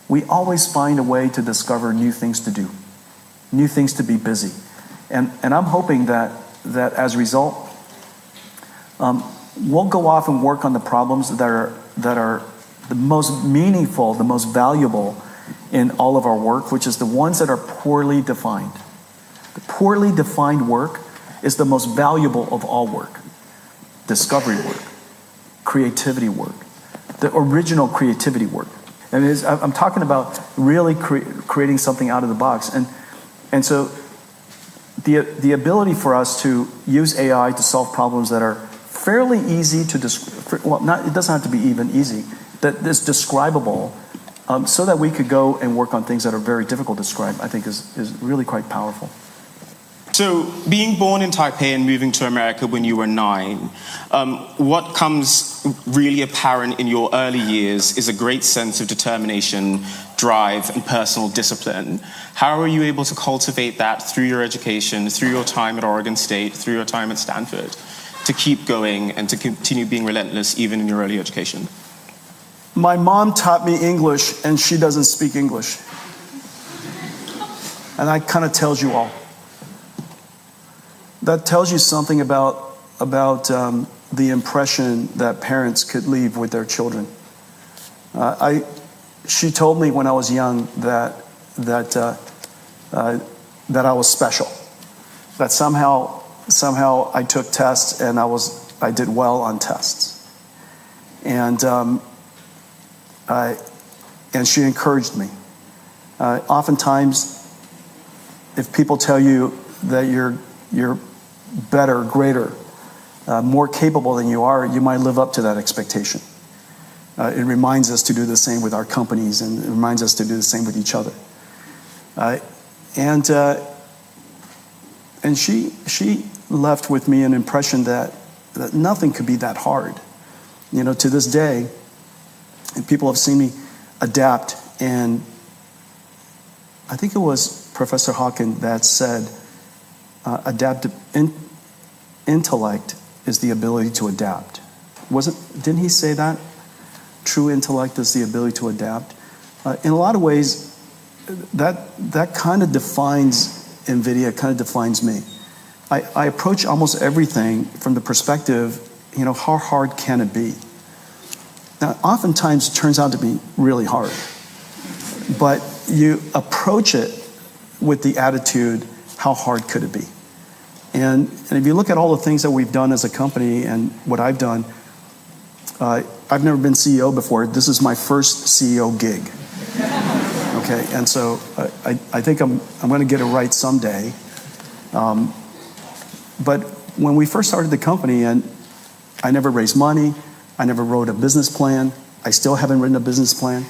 we always find a way to discover new things to do, new things to be busy. And I'm hoping that as a result, we'll go off and work on the problems that are the most meaningful, the most valuable in all of our work, which is the ones that are poorly defined. The poorly defined work is the most valuable of all work. Discovery work, creativity work, the original creativity work. And I'm talking about really creating something out of the box. And so the ability for us to use AI to solve problems that are fairly easy to describe, it doesn't have to be even easy, that is describable, so that we could go and work on things that are very difficult to describe, I think is really quite powerful. So, being born in Taipei and moving to America when you were 9, what comes really apparent in your early years is a great sense of determination, drive, and personal discipline. How are you able to cultivate that through your education, through your time at Oregon State, through your time at Stanford, to keep going and to continue being relentless even in your early education? My mom taught me English, and she doesn't speak English. And that kind of tells you all. That tells you something about the impression that parents could leave with their children. She told me when I was young that I was special. That somehow I took tests and I did well on tests. And she encouraged me. Oftentimes, if people tell you that you're better, greater, more capable than you are, you might live up to that expectation. It reminds us to do the same with our companies, and it reminds us to do the same with each other. And she left with me an impression that nothing could be that hard. You know, to this day, and people have seen me adapt, and I think it was Professor Hawken that said, intellect is the ability to adapt. Didn't he say that? True intellect is the ability to adapt. In a lot of ways, that kind of defines NVIDIA, kind of defines me. I approach almost everything from the perspective, how hard can it be? Now, oftentimes it turns out to be really hard. But you approach it with the attitude, how hard could it be? And if you look at all the things that we've done as a company and what I've done, I've never been CEO before. This is my first CEO gig. Okay, and so I think I'm going to get it right someday. But when we first started the company, and I never raised money, I never wrote a business plan. I still haven't written a business plan.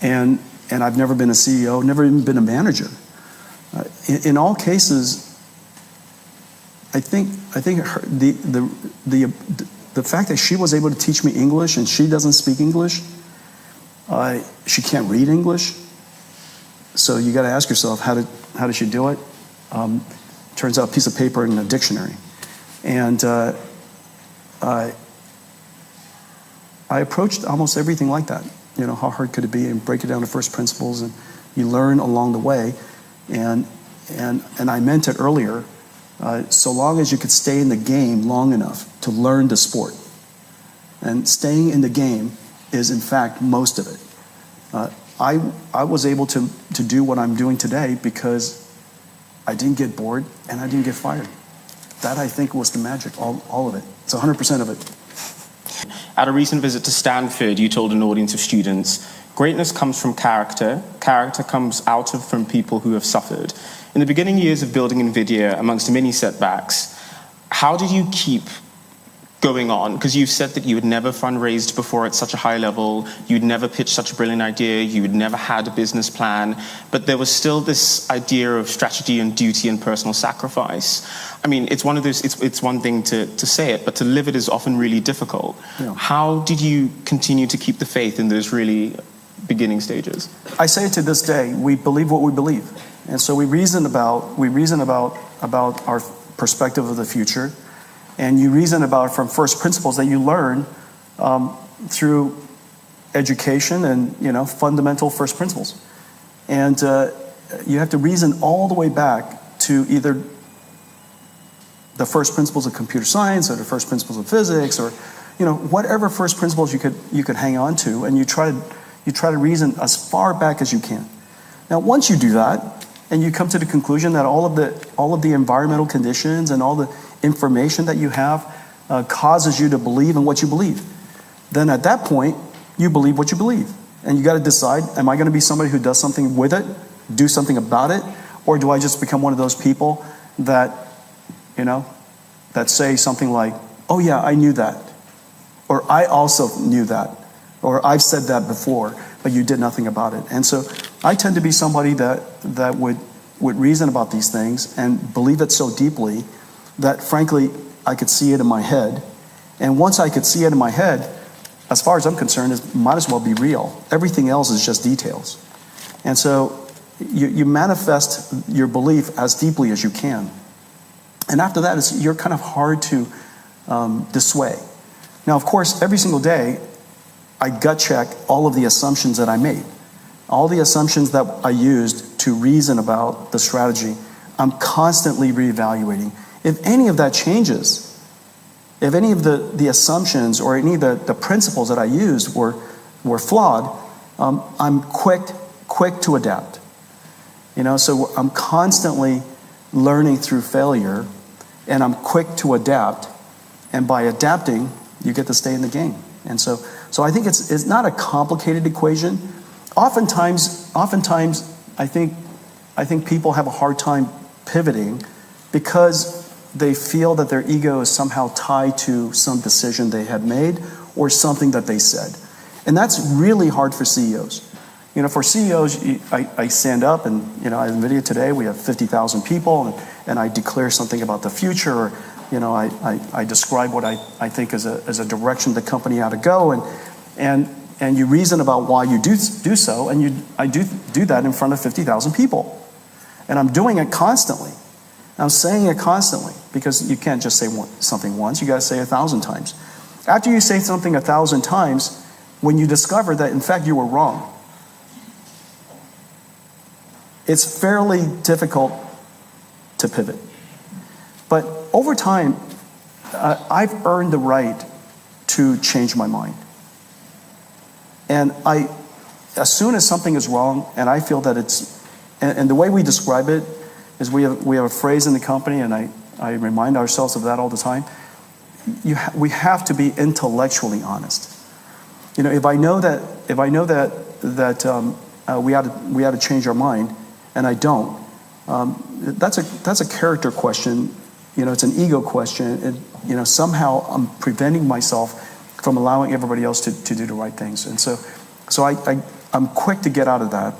And I've never been a CEO, never even been a manager. In all cases, I think the fact that she was able to teach me English and she doesn't speak English, she can't read English. So you got to ask yourself, how did she do it? Turns out a piece of paper and a dictionary. And I approached almost everything like that. How hard could it be? And break it down to first principles, and you learn along the way. And I meant it earlier. So long as you could stay in the game long enough to learn the sport. And staying in the game is, in fact, most of it. I was able to do what I'm doing today because I didn't get bored and I didn't get fired. That, I think, was the magic, all of it. It's 100% of it. At a recent visit to Stanford, you told an audience of students, greatness comes from character. Character comes from people who have suffered. In the beginning years of building NVIDIA, amongst many setbacks, how did you keep going on? Because you've said that you had never fundraised before at such a high level, you'd never pitched such a brilliant idea, you'd never had a business plan, but there was still this idea of strategy and duty and personal sacrifice. I mean, it's one of those. It's one thing to say it, but to live it is often really difficult. Yeah. How did you continue to keep the faith in those really beginning stages? I say it to this day. We believe what we believe, and so we reason about our perspective of the future, and you reason about from first principles that you learn through education and, fundamental first principles. And you have to reason all the way back to either the first principles of computer science or the first principles of physics or, whatever first principles you could hang on to, and you try to reason as far back as you can. Now, once you do that, and you come to the conclusion that all of the environmental conditions and all the information that you have causes you to believe in what you believe, then at that point, you believe what you believe. And you got to decide, am I going to be somebody who does something with it, do something about it, or do I just become one of those people that, that say something like, oh yeah, I knew that, or I also knew that, or I've said that before, but you did nothing about it. And so I tend to be somebody that would reason about these things and believe it so deeply that, frankly, I could see it in my head. And once I could see it in my head, as far as I'm concerned, it might as well be real. Everything else is just details. And so you manifest your belief as deeply as you can. And after that, you're kind of hard to dissuade. Now, of course, every single day, I gut check all of the assumptions that I made. All the assumptions that I used to reason about the strategy, I'm constantly reevaluating. If any of that changes, if any of the assumptions or any of the principles that I used were flawed, I'm quick to adapt. So I'm constantly learning through failure, and I'm quick to adapt. And by adapting, you get to stay in the game. And so I think it's not a complicated equation. Oftentimes, I think people have a hard time pivoting because they feel that their ego is somehow tied to some decision they had made or something that they said. And that's really hard for CEOs. For CEOs, I stand up and, in NVIDIA today, we have 50,000 people, and I declare something about the future, or, I describe what I think is a direction the company ought to go, and you reason about why you do so, and I do that in front of 50,000 people. And I'm doing it constantly. I'm saying it constantly, because you can't just say something once, you got to say 1,000 times. After you say something 1,000 times, when you discover that, in fact, you were wrong, it's fairly difficult to pivot. But over time, I've earned the right to change my mind. And as soon as something is wrong, and I feel that and the way we describe it is we have a phrase in the company, and I remind ourselves of that all the time. We have to be intellectually honest. If I know that we ought to change our mind, and I don't, that's a character question. It's an ego question. Somehow I'm preventing myself from allowing everybody else to do the right things. And so I'm quick to get out of that.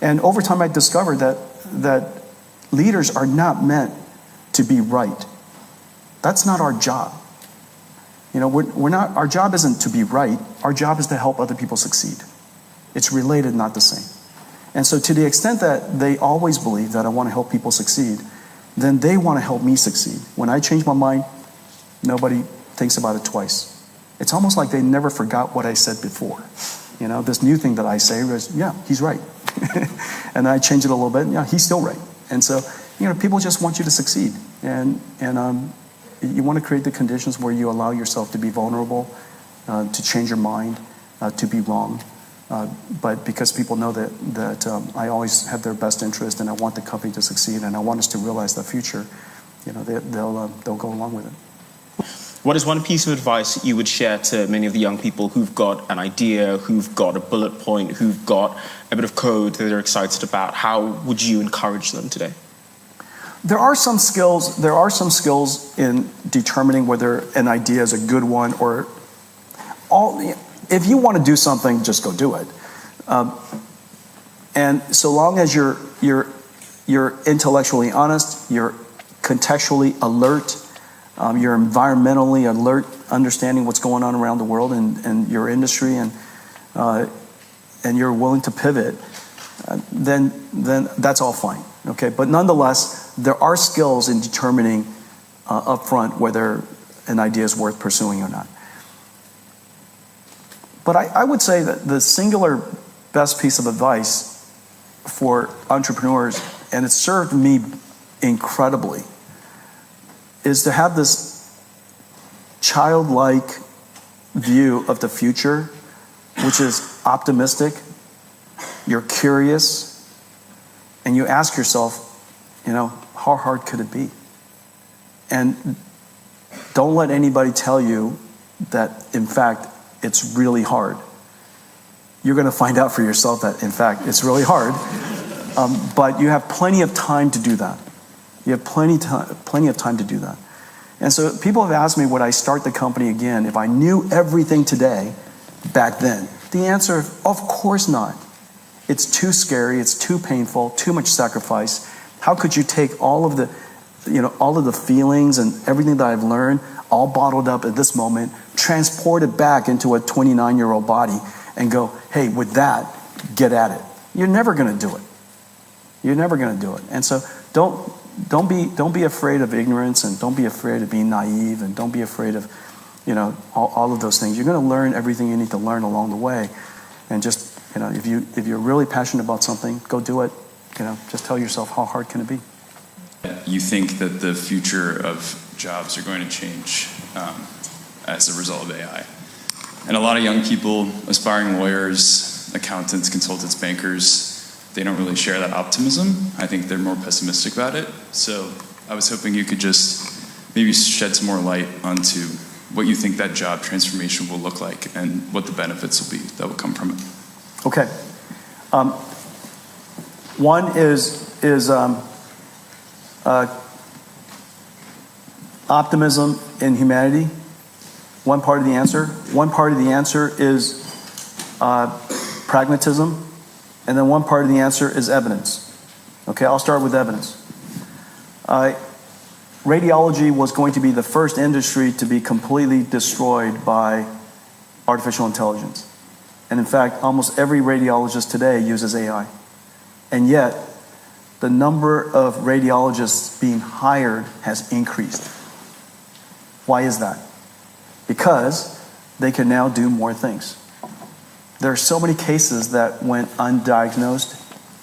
And over time, I discovered that leaders are not meant to be right. That's not our job. We're not. Our job isn't to be right. Our job is to help other people succeed. It's related, not the same. And so, to the extent that they always believe that I want to help people succeed, then they want to help me succeed. When I change my mind, nobody thinks about it twice. It's almost like they never forgot what I said before. This new thing that I say was, yeah, he's right. And then I change it a little bit, yeah, he's still right. And so, people just want you to succeed. And you want to create the conditions where you allow yourself to be vulnerable, to change your mind, to be wrong. But because people know that I always have their best interest, and I want the company to succeed, and I want us to realize the future, they'll go along with it. What is one piece of advice you would share to many of the young people who've got an idea, who've got a bullet point, who've got a bit of code that they're excited about? How would you encourage them today? There are some skills in determining whether an idea is a good one or if you want to do something, just go do it. And so long as you're intellectually honest, you're contextually alert, you're environmentally alert, understanding what's going on around the world and your industry, and you're willing to pivot, then that's all fine. Okay, but nonetheless, there are skills in determining upfront whether an idea is worth pursuing or not. But I would say that the singular best piece of advice for entrepreneurs, and it served me incredibly, is to have this childlike view of the future, which is optimistic. You're curious, and you ask yourself, how hard could it be? And don't let anybody tell you that, in fact, it's really hard. You're going to find out for yourself that, in fact, it's really hard. But you have plenty of time to do that. You have plenty of time to do that. And so people have asked me, would I start the company again if I knew everything today back then? The answer, of course not. It's too scary, it's too painful, too much sacrifice. How could you take all of the feelings and everything that I've learned, all bottled up at this moment, transport it back into a 29-year-old body and go, hey, with that, get at it. You're never going to do it. You're never going to do it. And so don't be afraid of ignorance, and don't be afraid of being naive, and don't be afraid of, all of those things. You're going to learn everything you need to learn along the way. And just, if you're really passionate about something, go do it. Just tell yourself, how hard can it be? You think that the future of jobs are going to change as a result of AI. And a lot of young people, aspiring lawyers, accountants, consultants, bankers, they don't really share that optimism. I think they're more pessimistic about it. So I was hoping you could just maybe shed some more light onto what you think that job transformation will look like and what the benefits will be that will come from it. Okay. One is optimism in humanity. One part of the answer. One part of the answer is pragmatism. And then one part of the answer is evidence. Okay, I'll start with evidence. Radiology was going to be the first industry to be completely destroyed by artificial intelligence. And in fact, almost every radiologist today uses AI. And yet, the number of radiologists being hired has increased. Why is that? Because they can now do more things. There are so many cases that went undiagnosed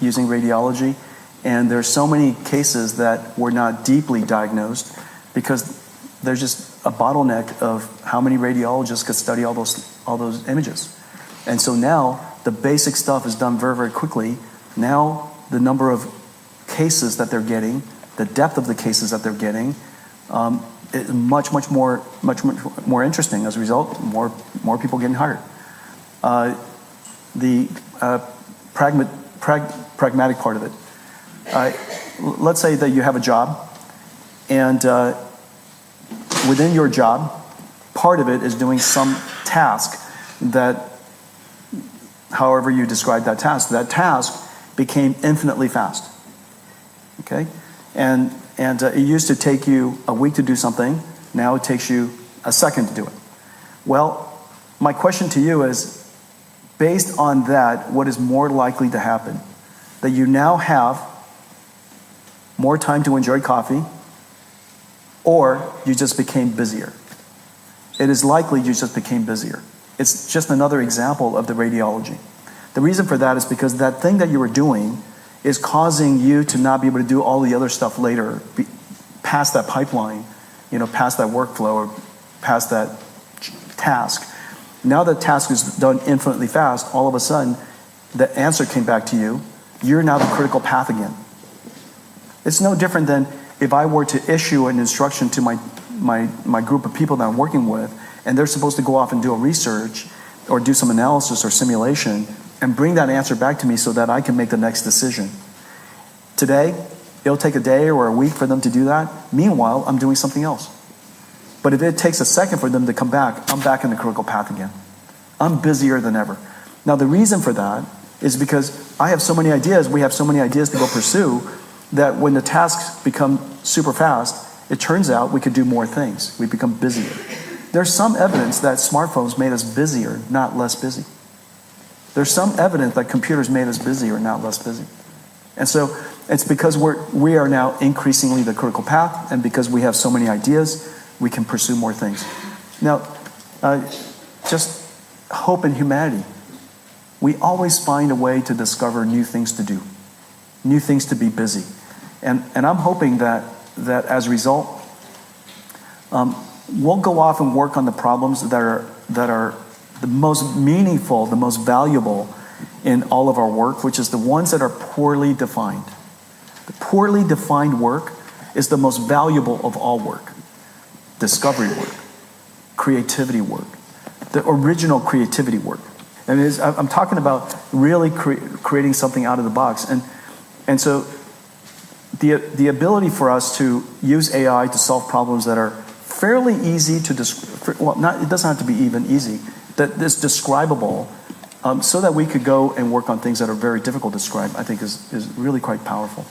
using radiology, and there are so many cases that were not deeply diagnosed because there's just a bottleneck of how many radiologists could study all those images. And so now the basic stuff is done very, very quickly. Now the number of cases that they're getting, the depth of the cases that they're getting, is much more interesting. As a result, more people getting hired. The pragmatic part of it. Let's say that you have a job, and within your job, part of it is doing some task that, however you describe that task became infinitely fast. Okay? And it used to take you a week to do something. Now it takes you a second to do it. Well, my question to you is, based on that, what is more likely to happen? That you now have more time to enjoy coffee, or you just became busier? It is likely you just became busier. It's just another example of the radiology. The reason for that is because that thing that you were doing is causing you to not be able to do all the other stuff later, past that pipeline, past that workflow, or past that task. Now that task is done infinitely fast, all of a sudden, the answer came back to you. You're now the critical path again. It's no different than if I were to issue an instruction to my group of people that I'm working with, and they're supposed to go off and do a research or do some analysis or simulation and bring that answer back to me so that I can make the next decision. Today, it'll take a day or a week for them to do that. Meanwhile, I'm doing something else. But if it takes a second for them to come back, I'm back in the critical path again. I'm busier than ever. Now, the reason for that is because I have so many ideas, we have so many ideas to go pursue, that when the tasks become super fast, it turns out we could do more things. We become busier. There's some evidence that smartphones made us busier, not less busy. There's some evidence that computers made us busier, not less busy. And so it's because we are now increasingly the critical path, and because we have so many ideas, we can pursue more things. Now, just hope in humanity. We always find a way to discover new things to do, new things to be busy. And I'm hoping that as a result, we'll go off and work on the problems that are the most meaningful, the most valuable in all of our work, which is the ones that are poorly defined. The poorly defined work is the most valuable of all work. Discovery work, creativity work, the original creativity work. And I'm talking about really creating something out of the box. And so the ability for us to use AI to solve problems that are fairly easy to describe, well, it doesn't have to be even easy, that is describable, so that we could go and work on things that are very difficult to describe, I think is really quite powerful.